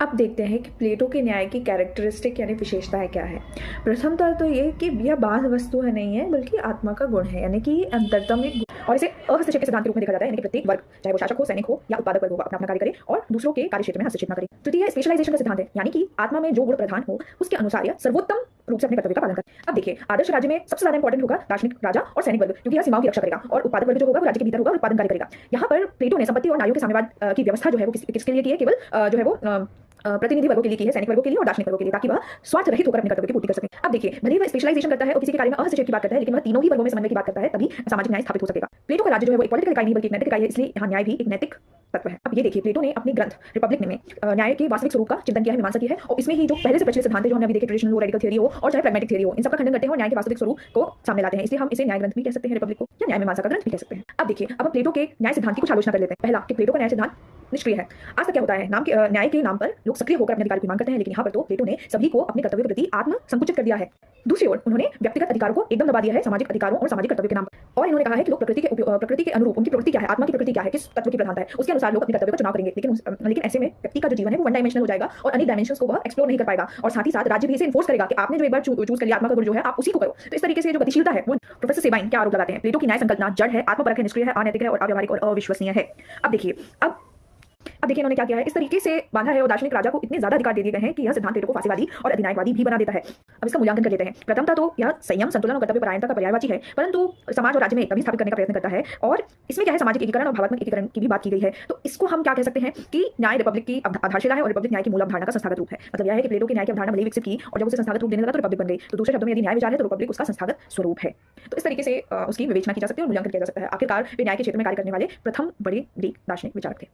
अब देखते हैं कि प्लेटो के न्याय की कैरेक्टरिस्टिक यानी विशेषताएं क्या है। प्रथमतः तो ये कि यह बाह्य वस्तु है नहीं है बल्कि आत्मा का गुण है, यानी कि अंतरतम एक और इसे अहस्तक्षेप के सिद्धांत के रूप में देखा जाता है, यानी कि प्रत्येक वर्ग चाहे वो शासक हो, सैनिक हो या उत्पादक वर्ग हो, अपना अपना कार्य करे और दूसरों के कार्य क्षेत्र में हस्तक्षेप न करे। तृतीय स्पेशलाइजेशन का सिद्धांत है, यानी कि आत्मा में जो गुण प्रधान हो उसके अनुसार यह सर्वोत्तम रूप से अपने कर्तव्य का पालन करे। अब देखिए, आदर्श राज्य में सबसे ज्यादा इंपॉर्टेंट होगा दार्शनिक राजा और सैनिक वर्ग, क्योंकि यह सीमाओं की रक्षा करेगा और उत्पादक वर्ग जो होगा वो राज्य के भीतर होगा, उत्पादन कार्य करेगा। यहाँ पर प्लेटो ने संपत्ति और नारियों के साम्यवाद की व्यवस्था जो है वो किसके लिए की है? केवल जो है वो प्रतिनिधि वर्गों के लिए की है, सैनिक वर्गों के लिए और दार्शनिक वर्गों के लिए, ताकि वह स्वार्थ रहित होकर अपने कर्तव्य की पूर्ति कर सके। अब देखिए, भले ही वह स्पेशलाइजेशन करता है और किसी के कार्य में हस्तक्षेप की बात करता है, लेकिन वह तीनों ही वर्गों में समन्वय की बात करता है, तभी सामाजिक न्याय स्थापित हो सकेगा। प्लेटो का राज्य जो है वो एक पॉलिटिकल इकाई नहीं बल्कि एक नैतिक इकाई है, इसलिए यहाँ न्याय भी एक नैतिक तत्व है। अब ये देखिए, प्लेटो ने अपने ग्रंथ रिपब्लिक में न्याय के वास्तविक स्वरूप का चिंतन किया है, मीमांसा की है, और इसमें ही जो पहले से प्रचलित सिद्धांत है जो हमने अभी देखे, ट्रेडिशनल हो, रेडिकल थ्योरी हो और चाहे प्रैग्मेटिक थ्योरी हो, इन सबका खंडन करते हैं और न्याय के वास्तविक स्वरूप को सामने लाते हैं। इसलिए हम इसे न्याय ग्रंथ भी कह सकते हैं रिपब्लिक को, या न्याय मीमांसा का ग्रंथ भी कह सकते हैं। अब देखिए, अब हम प्लेटो के न्याय सिद्धांत की कुछ आलोचना कर लेते हैं। पहला, कि प्लेटो का न्याय सिद्धांत निष्क्रिय है। आज तक क्या होता है, न्याय के नाम पर लोग सक्रिय होकर अपने अधिकार की मांग करते हैं, लेकिन यहाँ पर तो प्लेटो ने सभी को अपने कर्तव्य के प्रति आत्म संकुचित कर दिया है। दूसरी ओर उन्होंने व्यक्तिगत अधिकारों को एकदम दबा दिया है सामाजिक अधिकारों और सामाजिक कर्तव्य के नाम पर, और इन्होंने कहा है कि लोग प्रकृति के अनुरूप, उनकी प्रवृत्ति क्या है, आत्मा की प्रकृति क्या है, किस तत्व की प्रधानता है, उसके अनुसार लोग अपने कर्तव्य का चुनाव करेंगे। लेकिन ऐसे में व्यक्ति का जो जीवन है वो वन डायमेंशनल हो जाएगा और अनेक डायमेंशंस को वह एक्सप्लोर नहीं कर पाएगा, और साथ ही साथ राज्य भी इसे इन्फोर्स करेगा कि आपने जो एक बार चूज कर लिया आत्मा का गुण जो है आप उसी को करो। तो इस तरीके से जो गतिशीलता है वो प्रोफेसर सेबाइन क्या आरोप लगाते हैं, प्लेटो की न्याय संकल्पना जड़ है, आत्मपरक है, निष्क्रिय है, अनैतिक है और अव्यावहारिक और अविश्वसनीय है। अब देखिए, अब देखिए इन्होंने क्या किया है, इस तरीके से बांधा है और दार्शनिक राजा को इतने ज्यादा अधिकार दे दिए गए हैं कि यह सिद्धांत प्लेटो को फांसीवादी और अधिनायकवादी भी बना देता है। अब इसका मूल्यांकन कर लेते हैं। प्रथमतः तो यह संयम, संतुलन और कर्तव्य परायणता का पर्यायवाची है, परंतु समाज और राज्य में एकता भी स्थापित करने का प्रयत्न करता है, और इसमें क्या है, सामाजिक एकीकरण और भावात्मक एकीकरण की भी बात की गई है। तो इसको हम क्या कह सकते हैं कि न्याय रिपब्लिक की आधारशिला है और रिपब्लिक न्याय की मूल अवधारणा का संस्थागत रूप है। मतलब यह है कि प्लेटो की न्याय की अवधारणा भले विकसित की और जब उसे संस्थागत रूप देने लगा तो रिपब्लिक बन गई। तो दूसरे शब्दों में यदि न्याय विचार है तो रिपब्लिक उसका संस्थागत स्वरूप है। तो इस तरीके से उसकी विवेचना की जा सकती है और मूल्यांकन किया जा सकता है। आखिरकार वे न्याय के क्षेत्र में कार्य करने वाले प्रथम बड़े ग्रीक दार्शनिक विचारक थे।